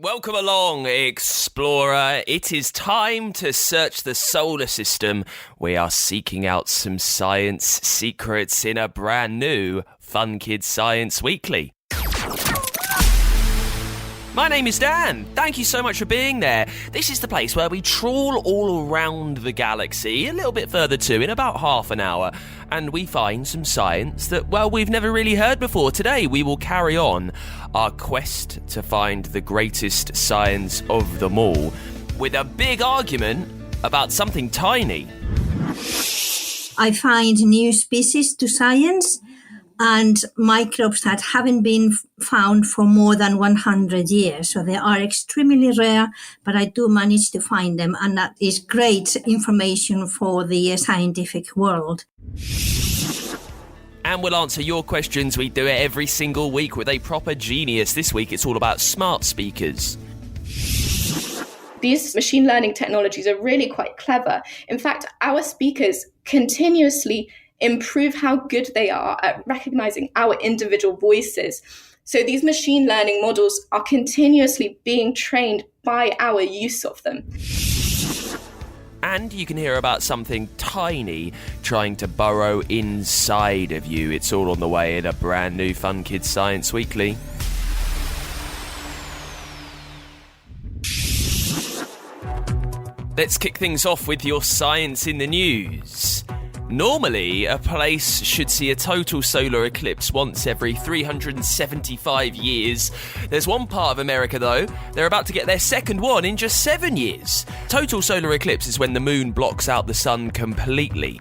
Welcome along, explorer. It is time to search the solar system. We are seeking out some science secrets in a brand new Fun Kids Science Weekly. My name is Dan. Thank you so much for being there. This is the place where we trawl all around the galaxy, a little bit further too, in about half an hour, and we find some science that, well, we've never really heard before. Today we will carry on our quest to find the greatest science of them all, with a big argument about something tiny. I find new species to science and microbes that haven't been found for more than 100 years. So they are extremely rare, but I do manage to find them, and that is great information for the scientific world. And we'll answer your questions. We do it every single week with a proper genius. This week it's all about smart speakers. These machine learning technologies are really quite clever. In fact, our speakers continuously improve how good they are at recognizing our individual voices. So these machine learning models are continuously being trained by our use of them. And you can hear about something tiny trying to burrow inside of you. It's all on the way in a brand new Fun Kids Science Weekly. Let's kick things off with your science in the news. Normally, a place should see a total solar eclipse once every 375 years. There's one part of America, though, they're about to get their second one in just 7 years. Total solar eclipse is when the moon blocks out the sun completely.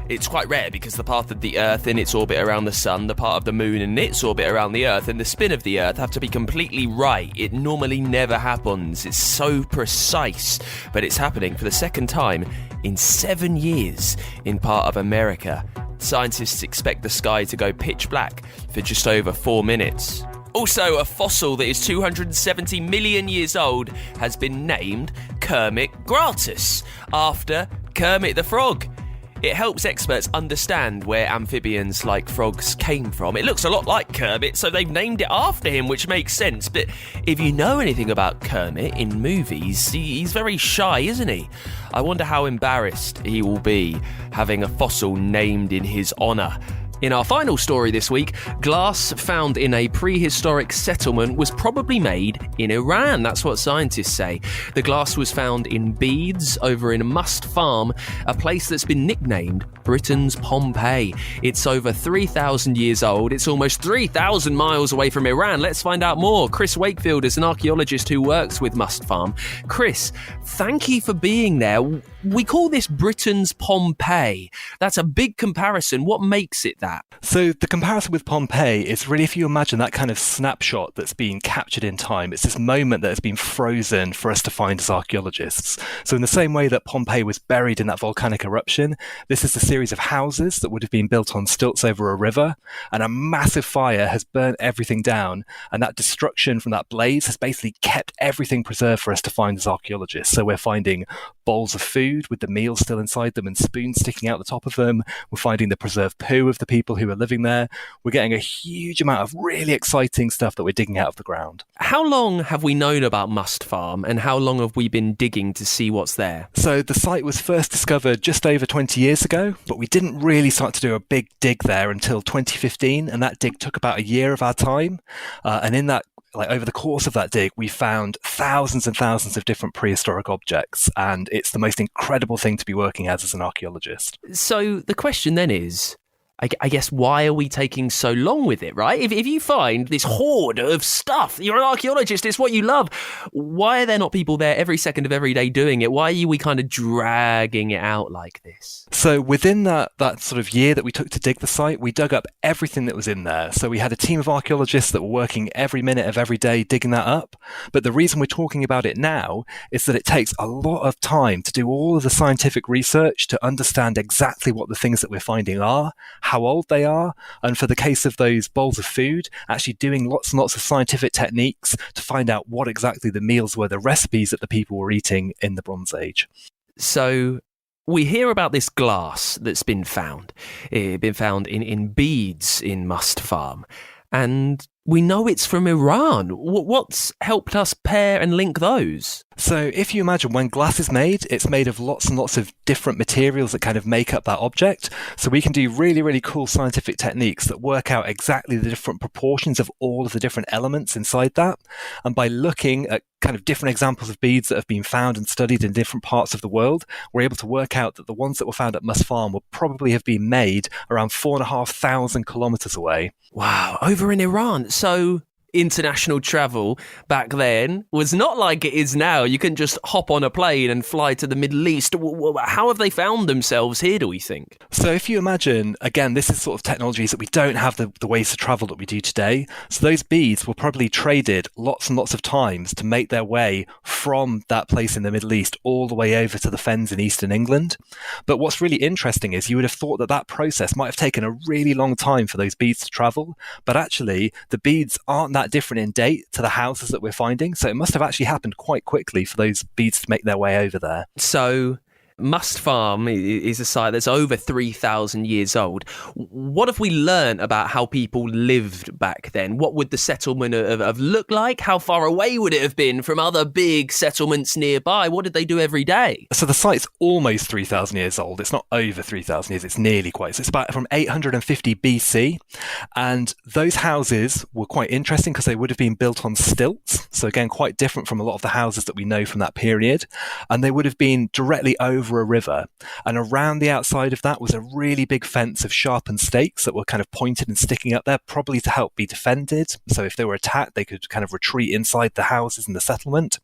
It's quite rare because the path of the Earth in its orbit around the sun, the part of the moon in its orbit around the Earth, and the spin of the Earth have to be completely right. It normally never happens. It's so precise. But it's happening for the second time in 7 years in part of America. Scientists expect the sky to go pitch black for just over 4 minutes. Also, a fossil that is 270 million years old has been named Kermit gratis, after Kermit the Frog. It helps experts understand where amphibians like frogs came from. It looks a lot like Kermit, so they've named it after him, which makes sense. But if you know anything about Kermit in movies, he's very shy, isn't he? I wonder how embarrassed he will be having a fossil named in his honour. In our final story this week, glass found in a prehistoric settlement was probably made in Iran. That's what scientists say. The glass was found in beads over in Must Farm, a place that's been nicknamed Britain's Pompeii. It's over 3,000 years old. It's almost 3,000 miles away from Iran. Let's find out more. Chris Wakefield is an archaeologist who works with Must Farm. Chris, thank you for being there. We call this Britain's Pompeii. That's a big comparison. What makes it that? So the comparison with Pompeii is really, if you imagine that kind of snapshot that's been captured in time, it's this moment that has been frozen for us to find as archaeologists. So in the same way that Pompeii was buried in that volcanic eruption, this is a series of houses that would have been built on stilts over a river, and a massive fire has burnt everything down, and that destruction from that blaze has basically kept everything preserved for us to find as archaeologists. So we're finding bowls of food with the meals still inside them and spoons sticking out the top of them. We're finding the preserved poo of the people who are living there. We're getting a huge amount of really exciting stuff that we're digging out of the ground. How long have we known about Must Farm, and how long have we been digging to see what's there? So the site was first discovered just over 20 years ago, but we didn't really start to do a big dig there until 2015, and that dig took about a year of our time. And in that, over the course of that dig, we found thousands and thousands of different prehistoric objects, and it's the most incredible thing to be working as an archaeologist. So the question then is, I guess, why are we taking so long with it, right? If you find this hoard of stuff, you're an archaeologist, it's what you love, why are there not people there every second of every day doing it? Why are we kind of dragging it out like this? So within that sort of year that we took to dig the site, we dug up everything that was in there. So we had a team of archaeologists that were working every minute of every day digging that up. But the reason we're talking about it now is that it takes a lot of time to do all of the scientific research to understand exactly what the things that we're finding are, how old they are, and for the case of those bowls of food, actually doing lots and lots of scientific techniques to find out what exactly the meals were, the recipes that the people were eating in the Bronze Age. So we hear about this glass that's been found. It's been found in beads in Must Farm. And we know it's from Iran. What's helped us pair and link those? So if you imagine when glass is made, it's made of lots and lots of different materials that kind of make up that object. So we can do really, really cool scientific techniques that work out exactly the different proportions of all of the different elements inside that. And by looking at kind of different examples of beads that have been found and studied in different parts of the world, we're able to work out that the ones that were found at Must Farm would probably have been made around 4,500 kilometers away. Wow, over in Iran. So international travel back then was not like it is now. You can just hop on a plane and fly to the Middle East. How have they found themselves here, do we think? So if you imagine, again, this is sort of technologies that we don't have the ways to travel that we do today. So those beads were probably traded lots and lots of times to make their way from that place in the Middle East all the way over to the fens in eastern England. But what's really interesting is you would have thought that that process might have taken a really long time for those beads to travel. But actually, the beads aren't that different in date to the houses that we're finding. So it must have actually happened quite quickly for those beads to make their way over there. So Must Farm is a site that's over 3,000 years old. What have we learned about how people lived back then? What would the settlement have looked like? How far away would it have been from other big settlements nearby? What did they do every day? So the site's almost 3,000 years old. It's not over 3,000 years. It's nearly quite. So it's about from 850 BC. And those houses were quite interesting because they would have been built on stilts. So again, quite different from a lot of the houses that we know from that period. And they would have been directly over a river, and around the outside of that was a really big fence of sharpened stakes that were kind of pointed and sticking up there, probably to help be defended. So if they were attacked, they could kind of retreat inside the houses in the settlement.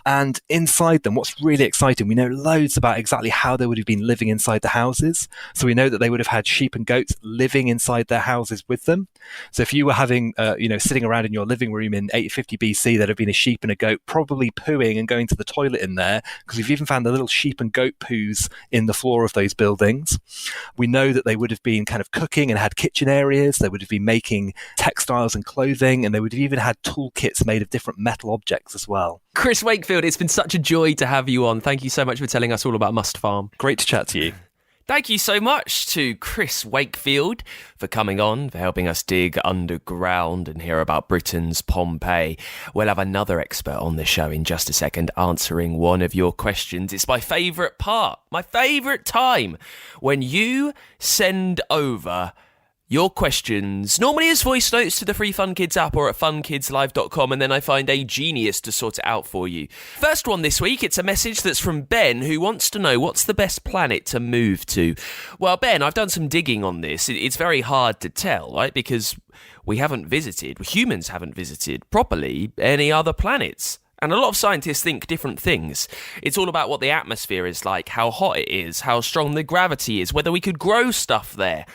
And inside them, what's really exciting, we know loads about exactly how they would have been living inside the houses. So we know that they would have had sheep and goats living inside their houses with them. So if you were having, sitting around in your living room in 850 BC, there'd have been a sheep and a goat probably pooing and going to the toilet in there, because we've even found the little sheep and goat poos in the floor of those buildings. We know that they would have been kind of cooking and had kitchen areas. They would have been making textiles and clothing, and they would have even had toolkits made of different metal objects as well. Chris Wakefield, it's been such a joy to have you on. Thank you so much for telling us all about Must Farm. Great to chat to you. Thank you so much to Chris Wakefield for coming on, for helping us dig underground and hear about Britain's Pompeii. We'll have another expert on the show in just a second, answering one of your questions. It's my favourite part, my favourite time, when you send over your questions, normally as voice notes to the Free Fun Kids app or at funkidslive.com, and then I find a genius to sort it out for you. First one this week, it's a message that's from Ben, who wants to know what's the best planet to move to. Well, Ben, I've done some digging on this. It's very hard to tell, right? Because humans haven't visited properly any other planets. And a lot of scientists think different things. It's all about what the atmosphere is like, how hot it is, how strong the gravity is, whether we could grow stuff there.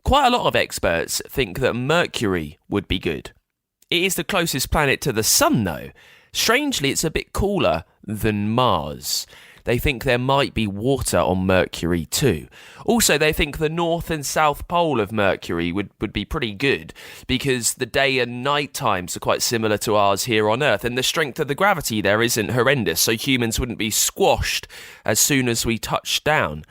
Quite a lot of experts think that Mercury would be good. It is the closest planet to the Sun, though. Strangely, it's a bit cooler than Mars. They think there might be water on Mercury too. Also, they think the north and south pole of Mercury would be pretty good, because the day and night times are quite similar to ours here on Earth, and the strength of the gravity there isn't horrendous, so humans wouldn't be squashed as soon as we touched down.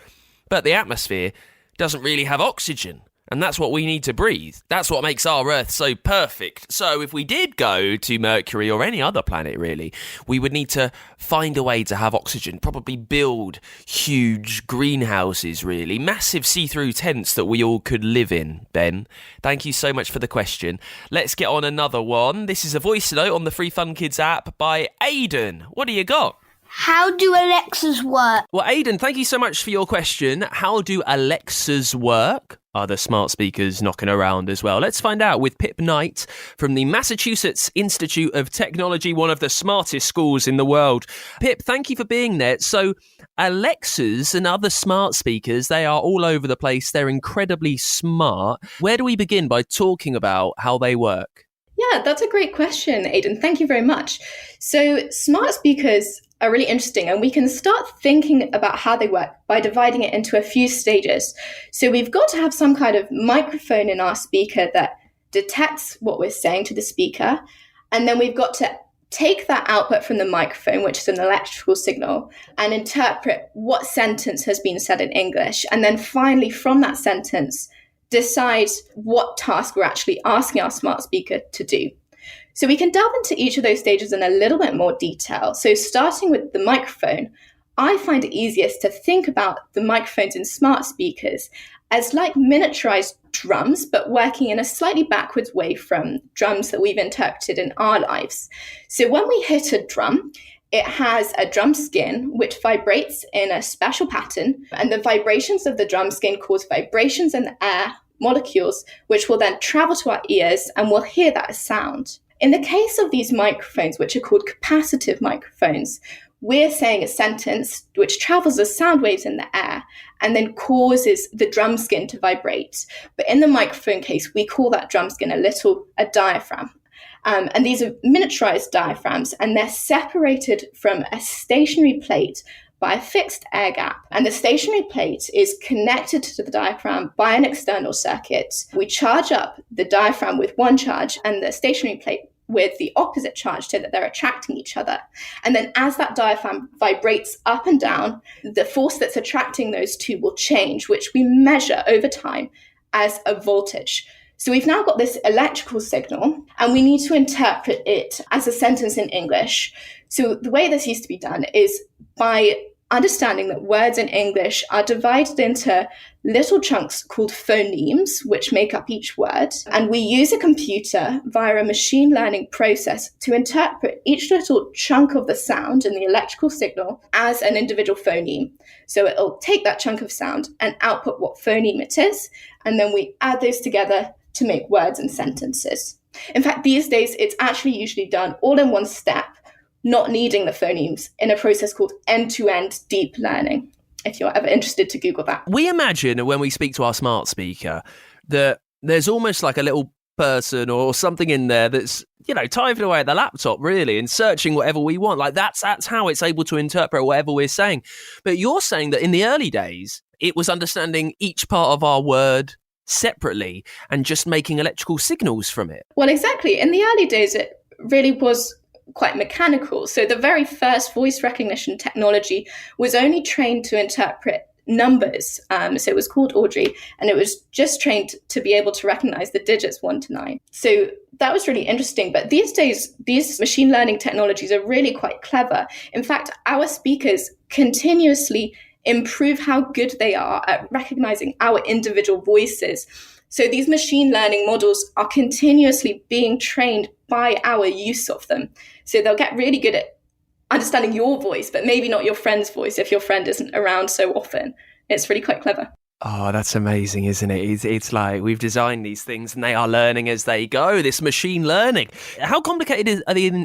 But the atmosphere doesn't really have oxygen. And that's what we need to breathe. That's what makes our Earth so perfect. So if we did go to Mercury or any other planet, really, we would need to find a way to have oxygen, probably build huge greenhouses, really, massive see-through tents that we all could live in, Ben. Thank you so much for the question. Let's get on another one. This is a voice note on the Free Fun Kids app by Aidan. What do you got? How do Alexas work? Well, Aidan, thank you so much for your question. How do Alexas work? Are the smart speakers knocking around as well? Let's find out with Pip Knight from the Massachusetts Institute of Technology, one of the smartest schools in the world. Pip, thank you for being there. So Alexas and other smart speakers, they are all over the place. They're incredibly smart. Where do we begin by talking about how they work? Yeah, that's a great question, Aidan. Thank you very much. So smart speakers are really interesting, and we can start thinking about how they work by dividing it into a few stages. So we've got to have some kind of microphone in our speaker that detects what we're saying to the speaker, and then we've got to take that output from the microphone, which is an electrical signal, and interpret what sentence has been said in English, and then finally from that sentence decide what task we're actually asking our smart speaker to do. So we can delve into each of those stages in a little bit more detail. So starting with the microphone, I find it easiest to think about the microphones in smart speakers as like miniaturized drums, but working in a slightly backwards way from drums that we've interpreted in our lives. So when we hit a drum, it has a drum skin which vibrates in a special pattern, and the vibrations of the drum skin cause vibrations in the air molecules, which will then travel to our ears and we'll hear that as sound. In the case of these microphones, which are called capacitive microphones, we're saying a sentence which travels as sound waves in the air and then causes the drum skin to vibrate. But in the microphone case, we call that drum skin a diaphragm. And these are miniaturized diaphragms, and they're separated from a stationary plate by a fixed air gap. And the stationary plate is connected to the diaphragm by an external circuit. We charge up the diaphragm with one charge and the stationary plate with the opposite charge so that they're attracting each other. And then as that diaphragm vibrates up and down, the force that's attracting those two will change, which we measure over time as a voltage. So we've now got this electrical signal, and we need to interpret it as a sentence in English. So the way this used to be done is by understanding that words in English are divided into little chunks called phonemes, which make up each word. And we use a computer via a machine learning process to interpret each little chunk of the sound in the electrical signal as an individual phoneme. So it'll take that chunk of sound and output what phoneme it is, and then we add those together to make words and sentences. In fact, these days, it's actually usually done all in one step, not needing the phonemes, in a process called end-to-end deep learning, if you're ever interested to Google that. We imagine when we speak to our smart speaker that there's almost like a little person or something in there that's, typing away at the laptop, really, and searching whatever we want. Like that's how it's able to interpret whatever we're saying. But you're saying that in the early days, it was understanding each part of our word separately and just making electrical signals from it. Well, exactly. In the early days, it really was quite mechanical. So the very first voice recognition technology was only trained to interpret numbers. So it was called Audrey, and it was just trained to be able to recognize the digits 1 to 9. So that was really interesting. But these days, these machine learning technologies are really quite clever. In fact, our speakers continuously improve how good they are at recognizing our individual voices. So these machine learning models are continuously being trained by our use of them. So they'll get really good at understanding your voice, but maybe not your friend's voice if your friend isn't around so often. It's really quite clever. Oh, that's amazing, isn't it? It's like we've designed these things and they are learning as they go, this machine learning. How complicated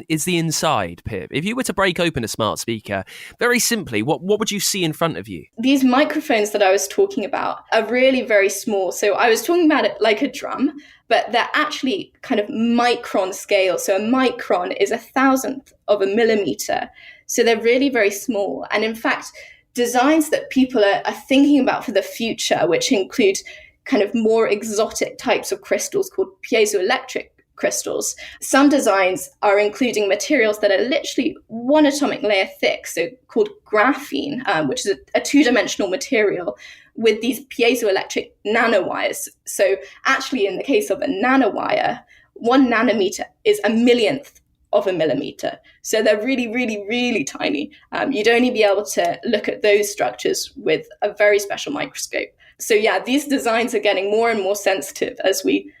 is the inside, Pip? If you were to break open a smart speaker, very simply, what would you see in front of you? These microphones that I was talking about are really very small. So I was talking about it like a drum, but they're actually kind of micron scale. So a micron is 1,000th of a millimeter. So they're really very small. And in fact, designs that people are thinking about for the future, which include kind of more exotic types of crystals called piezoelectric crystals. Some designs are including materials that are literally one atomic layer thick, so called graphene, which is a two-dimensional material with these piezoelectric nanowires. So actually, in the case of a nanowire, 1 nanometer is 1/1,000th of a millimeter. So they're really, really, really tiny. You'd only be able to look at those structures with a very special microscope. So yeah, these designs are getting more and more sensitive as we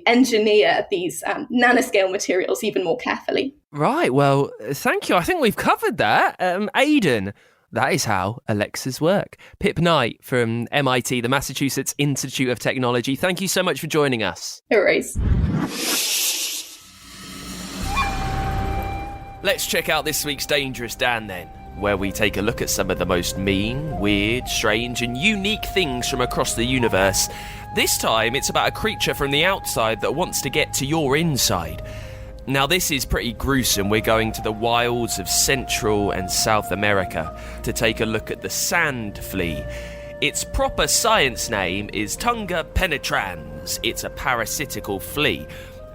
engineer these nanoscale materials even more carefully. Right, well, thank you. I think we've covered that. Aidan, that is how Alexas work. Pip Knight from MIT, the Massachusetts Institute of Technology. Thank you so much for joining us. No worries. Let's check out this week's Dangerous Dan then, where we take a look at some of the most mean, weird, strange and unique things from across the universe. This time it's about a creature from the outside that wants to get to your inside. Now this is pretty gruesome. We're going to the wilds of Central and South America to take a look at the sand flea. Its proper science name is Tunga penetrans. It's a parasitical flea.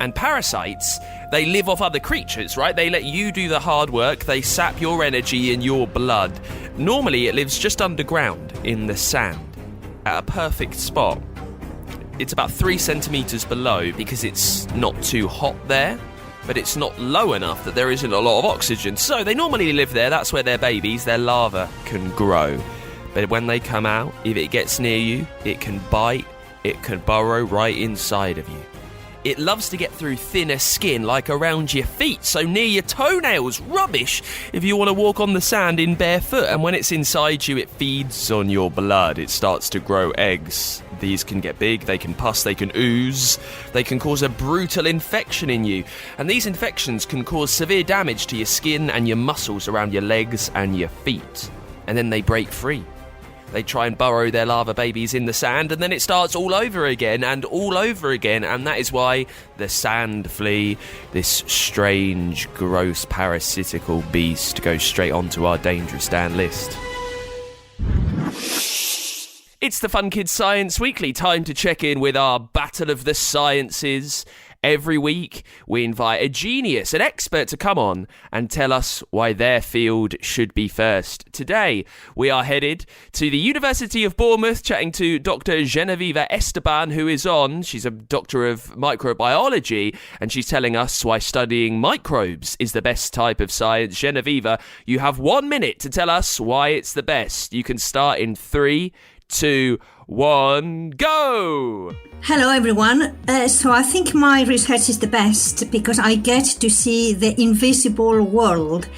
And parasites, they live off other creatures, right? They let you do the hard work, they sap your energy and your blood. Normally it lives just underground, in the sand, at a perfect spot. It's about 3 centimetres below because it's not too hot there, but it's not low enough that there isn't a lot of oxygen. So they normally live there. That's where their babies, their larvae, can grow. But when they come out, if it gets near you, it can bite, it can burrow right inside of you. It loves to get through thinner skin, like around your feet, so near your toenails. Rubbish if you want to walk on the sand in barefoot. And when it's inside you, it feeds on your blood. It starts to grow eggs. These can get big, they can pus, they can ooze. They can cause a brutal infection in you. And these infections can cause severe damage to your skin and your muscles around your legs and your feet. And then they break free. They try and burrow their larva babies in the sand, and then it starts all over again and all over again. And that is why the sand flea, this strange, gross, parasitical beast, goes straight onto our Dangerous Dan list. It's the Fun Kids Science Weekly, time to check in with our Battle of the Sciences. Every week, we invite a genius, an expert, to come on and tell us why their field should be first. Today, we are headed to the University of Bournemouth, chatting to Dr. Genevieve Esteban, who is on. She's a doctor of microbiology, and she's telling us why studying microbes is the best type of science. Genevieve, you have 1 minute to tell us why it's the best. You can start in 3, 2, 1, go! Hello everyone. So I think my research is the best because I get to see the invisible world.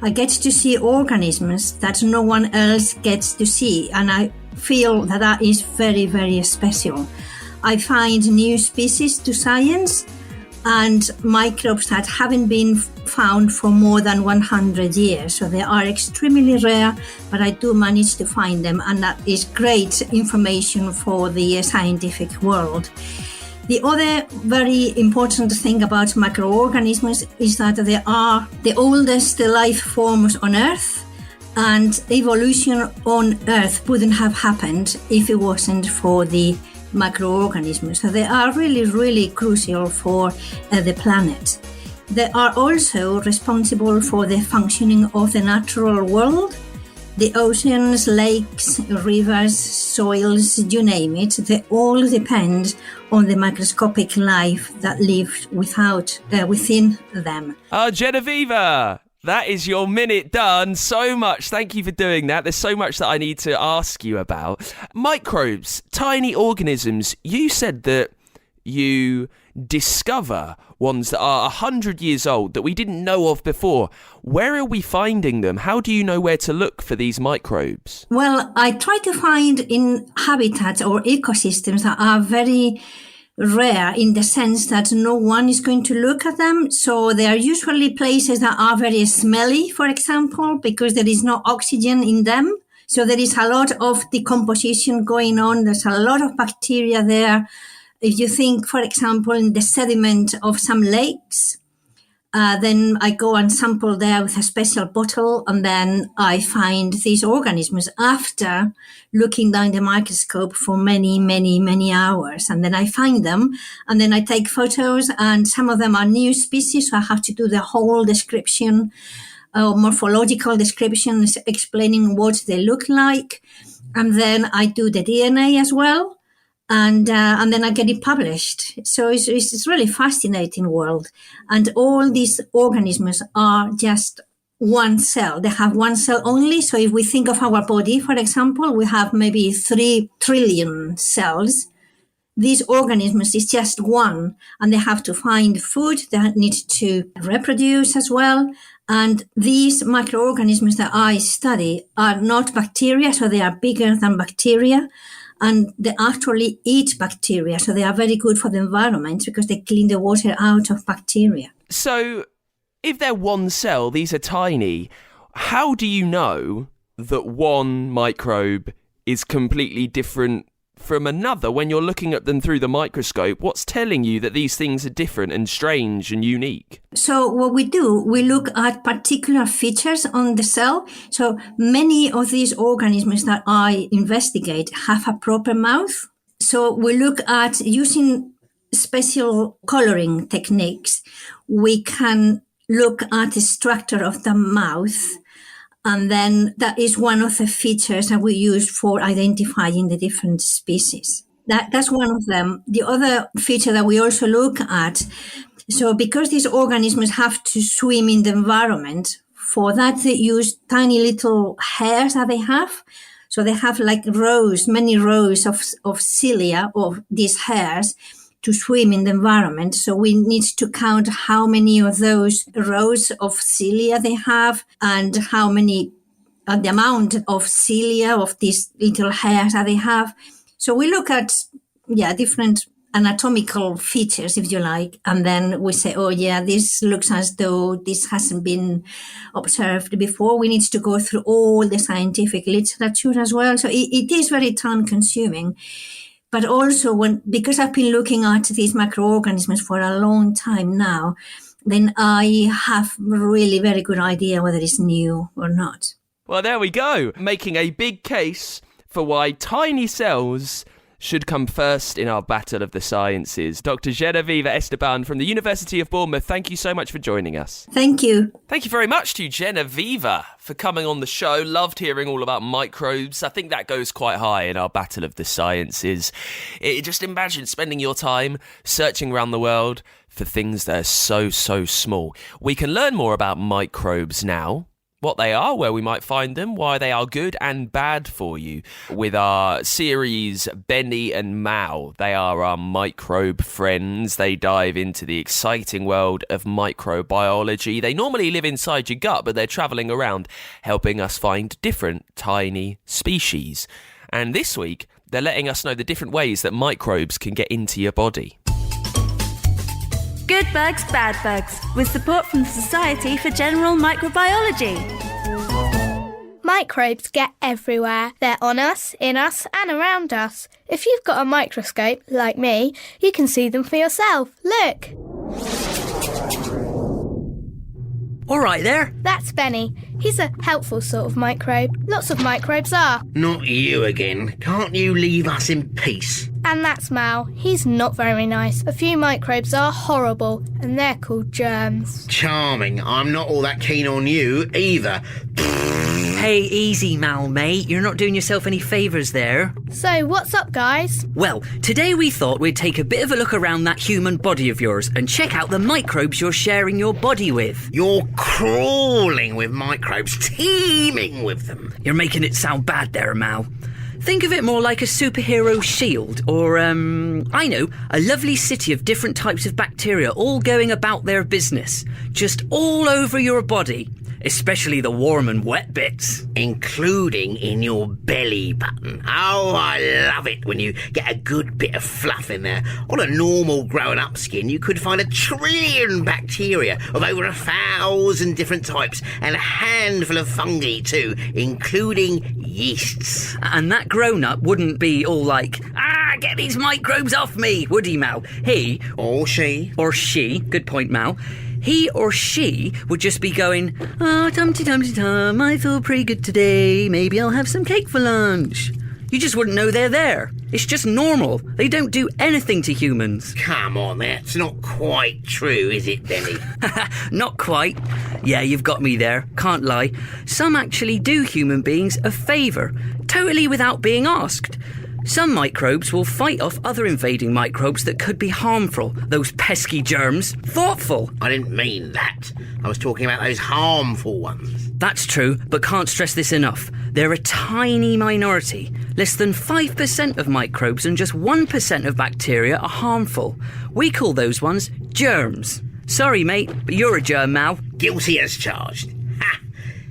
I get to see organisms that no one else gets to see, and I feel that that is very, very special. I find new species to science and microbes that haven't been found for more than 100 years. So they are extremely rare, but I do manage to find them, and that is great information for the scientific world. The other very important thing about microorganisms is that they are the oldest life forms on Earth, and evolution on Earth wouldn't have happened if it wasn't for the microorganisms. So they are really, really crucial for the planet. They are also responsible for the functioning of the natural world. The oceans, lakes, rivers, soils, you name it, they all depend on the microscopic life that lives within them. Genevieve! That is your minute done. So much. Thank you for doing that. There's so much that I need to ask you about. Microbes, tiny organisms. You said that you discover ones that are 100 years old that we didn't know of before. Where are we finding them? How do you know where to look for these microbes? Well, I try to find in habitats or ecosystems that are very rare in the sense that no one is going to look at them. So they are usually places that are very smelly, for example, because there is no oxygen in them. So there is a lot of decomposition going on. There's a lot of bacteria there. If you think, for example, in the sediment of some lakes, then I go and sample there with a special bottle, and then I find these organisms after looking down the microscope for many, many, many hours. And then I find them, and then I take photos, and some of them are new species, so I have to do the whole description, morphological description, explaining what they look like. And then I do the DNA as well. And then I get it published. So it's really fascinating world. And all these organisms are just one cell. They have one cell only. So if we think of our body, for example, we have maybe 3 trillion cells. These organisms is just one, and they have to find food. They need to reproduce as well. And these microorganisms that I study are not bacteria, so they are bigger than bacteria. And they actually eat bacteria, so they are very good for the environment because they clean the water out of bacteria. So, if they're one cell, these are tiny, how do you know that one microbe is completely different from another when you're looking at them through the microscope? What's telling you that these things are different and strange and unique? So what we do, we look at particular features on the cell. So many of these organisms that I investigate have a proper mouth. So we look at using special coloring techniques. We can look at the structure of the mouth. And then that is one of the features that we use for identifying the different species. That's one of them. The other feature that we also look at, so because these organisms have to swim in the environment, for that they use tiny little hairs that they have. So they have like many rows of cilia of these hairs to swim in the environment. So we need to count how many of those rows of cilia they have and how many, the amount of cilia of these little hairs that they have. So we look at, different anatomical features, if you like, and then we say, this looks as though this hasn't been observed before. We need to go through all the scientific literature as well. So it is very time consuming. But also because I've been looking at these microorganisms for a long time now, then I have really very good idea whether it's new or not. Well, there we go, making a big case for why tiny cells should come first in our battle of the sciences. Dr. Genevieve Esteban from the University of Bournemouth, thank you so much for joining us. Thank you. Thank you very much to Genevieve for coming on the show. Loved hearing all about microbes. I think that goes quite high in our battle of the sciences. Just imagine spending your time searching around the world for things that are so small. We can learn more about microbes now, what they are, where we might find them, why they are good and bad for you, with our series Benny and Mao. They are our microbe friends. They dive into the exciting world of microbiology. They normally live inside your gut, but they're travelling around helping us find different tiny species. And this week, they're letting us know the different ways that microbes can get into your body. Good Bugs, Bad Bugs, with support from the Society for General Microbiology. Microbes get everywhere. They're on us, in us, and around us. If you've got a microscope, like me, you can see them for yourself. Look! All right there. That's Benny. He's a helpful sort of microbe. Lots of microbes are. Not you again. Can't you leave us in peace? And that's Mal. He's not very nice. A few microbes are horrible, and they're called germs. Charming. I'm not all that keen on you either. Hey, easy, Mal, mate. You're not doing yourself any favours there. So, what's up, guys? Well, today we thought we'd take a bit of a look around that human body of yours and check out the microbes you're sharing your body with. You're crawling with microbes, teeming with them. You're making it sound bad there, Mal. Think of it more like a superhero shield or, a lovely city of different types of bacteria all going about their business, just all over your body, especially the warm and wet bits. Including in your belly button. Oh, I love it when you get a good bit of fluff in there. On a normal grown-up skin, you could find 1 trillion bacteria of over 1,000 different types and a handful of fungi too, including yeasts. And that grown-up wouldn't be all like, get these microbes off me, would he, Mal? He... Or she. Or she, good point, Mal. He or she would just be going, tum-ty-tum-ty-tum, I feel pretty good today, maybe I'll have some cake for lunch. You just wouldn't know they're there. It's just normal. They don't do anything to humans. Come on, that's not quite true, is it, Benny? Not quite. Yeah, you've got me there. Can't lie. Some actually do human beings a favour, totally without being asked. Some microbes will fight off other invading microbes that could be harmful. Those pesky germs. Thoughtful. I didn't mean that. I was talking about those harmful ones. That's true, but can't stress this enough. They're a tiny minority. Less than 5% of microbes and just 1% of bacteria are harmful. We call those ones germs. Sorry, mate, but you're a germ, Mal. Guilty as charged. Ha!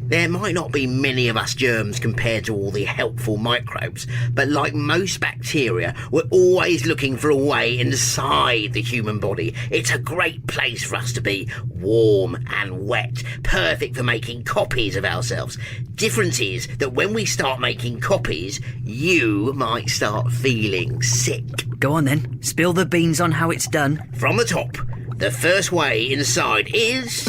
There might not be many of us germs compared to all the helpful microbes, but like most bacteria, we're always looking for a way inside the human body. It's a great place for us to be, warm and wet, perfect for making copies of ourselves. Difference is that when we start making copies, you might start feeling sick. Go on then, spill the beans on how it's done. From the top, the first way inside is...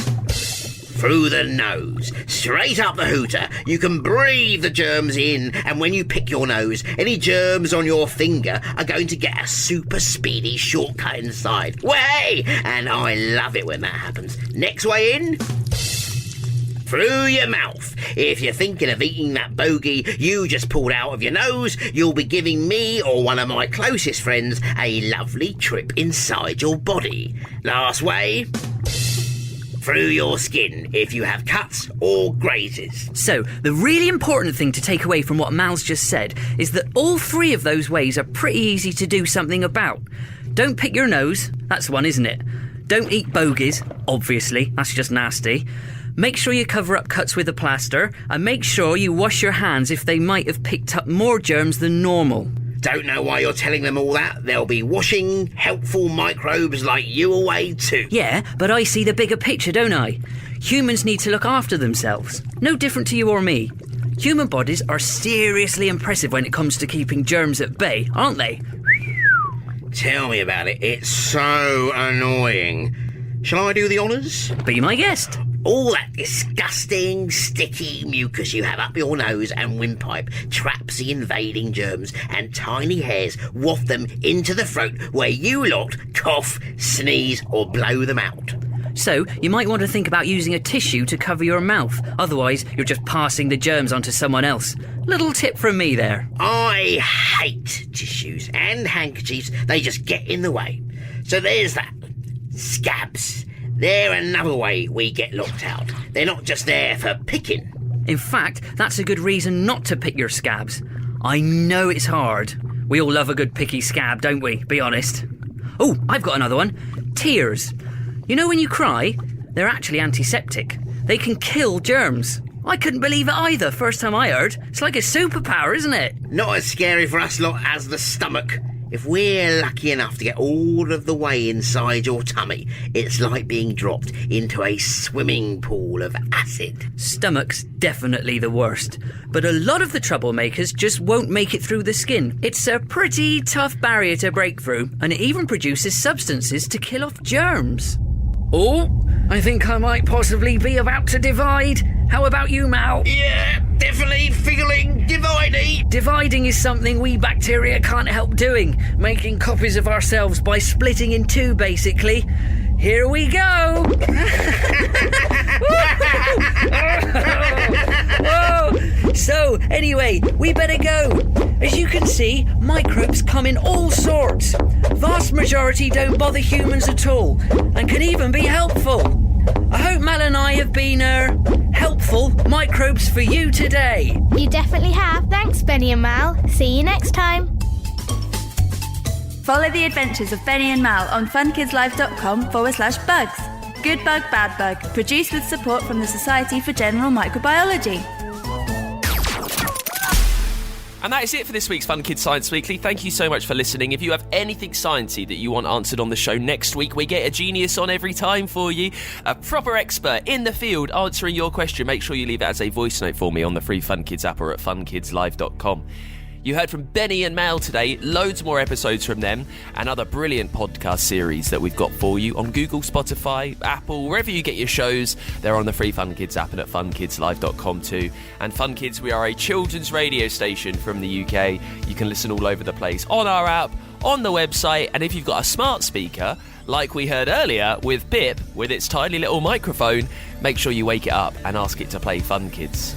through the nose, straight up the hooter. You can breathe the germs in, and when you pick your nose, any germs on your finger are going to get a super speedy shortcut inside. Way! And I love it when that happens. Next way in... through your mouth. If you're thinking of eating that bogey you just pulled out of your nose, you'll be giving me or one of my closest friends a lovely trip inside your body. Last way, through your skin if you have cuts or grazes. So, the really important thing to take away from what Mal's just said is that all three of those ways are pretty easy to do something about. Don't pick your nose, that's one, isn't it? Don't eat bogies, obviously, that's just nasty. Make sure you cover up cuts with a plaster, and make sure you wash your hands if they might have picked up more germs than normal. Don't know why you're telling them all that. They'll be washing helpful microbes like you away too. Yeah, but I see the bigger picture, don't I? Humans need to look after themselves. No different to you or me. Human bodies are seriously impressive when it comes to keeping germs at bay, aren't they? Tell me about it. It's so annoying. Shall I do the honours? Be my guest. All that disgusting, sticky mucus you have up your nose and windpipe traps the invading germs, and tiny hairs waft them into the throat where you lot cough, sneeze or blow them out. So, you might want to think about using a tissue to cover your mouth. Otherwise, you're just passing the germs onto someone else. Little tip from me there. I hate tissues and handkerchiefs. They just get in the way. So there's that. Scabs. They're another way we get locked out. They're not just there for picking. In fact, that's a good reason not to pick your scabs. I know it's hard. We all love a good picky scab, don't we? Be honest. Oh, I've got another one. Tears. You know when you cry, they're actually antiseptic. They can kill germs. I couldn't believe it either, first time I heard. It's like a superpower, isn't it? Not as scary for us lot as the stomach. If we're lucky enough to get all of the way inside your tummy, it's like being dropped into a swimming pool of acid. Stomach's definitely the worst. But a lot of the troublemakers just won't make it through the skin. It's a pretty tough barrier to break through, and it even produces substances to kill off germs. Oh, I think I might possibly be about to divide. How about you, Mal? Yeah, definitely feeling dividey. Dividing is something we bacteria can't help doing, making copies of ourselves by splitting in two, basically. Here we go! Whoa. So, anyway, we better go. As you can see, microbes come in all sorts. Vast majority don't bother humans at all, and can even be helpful. I hope Mal and I have been, helpful microbes for you today. You definitely have. Thanks, Benny and Mal. See you next time. Follow the adventures of Benny and Mal on funkidslive.com/bugs. Good Bug, Bad Bug. Produced with support from the Society for General Microbiology. And that is it for this week's Fun Kids Science Weekly. Thank you so much for listening. If you have anything sciencey that you want answered on the show next week, we get a genius on every time for you. A proper expert in the field answering your question. Make sure you leave it as a voice note for me on the free Fun Kids app or at funkidslive.com. You heard from Benny and Mal today, loads more episodes from them, and other brilliant podcast series that we've got for you on Google, Spotify, Apple, wherever you get your shows. They're on the free Fun Kids app and at funkidslive.com too. And Fun Kids, we are a children's radio station from the UK. You can listen all over the place on our app, on the website, and if you've got a smart speaker, like we heard earlier with Pip, with its tiny little microphone, make sure you wake it up and ask it to play Fun Kids.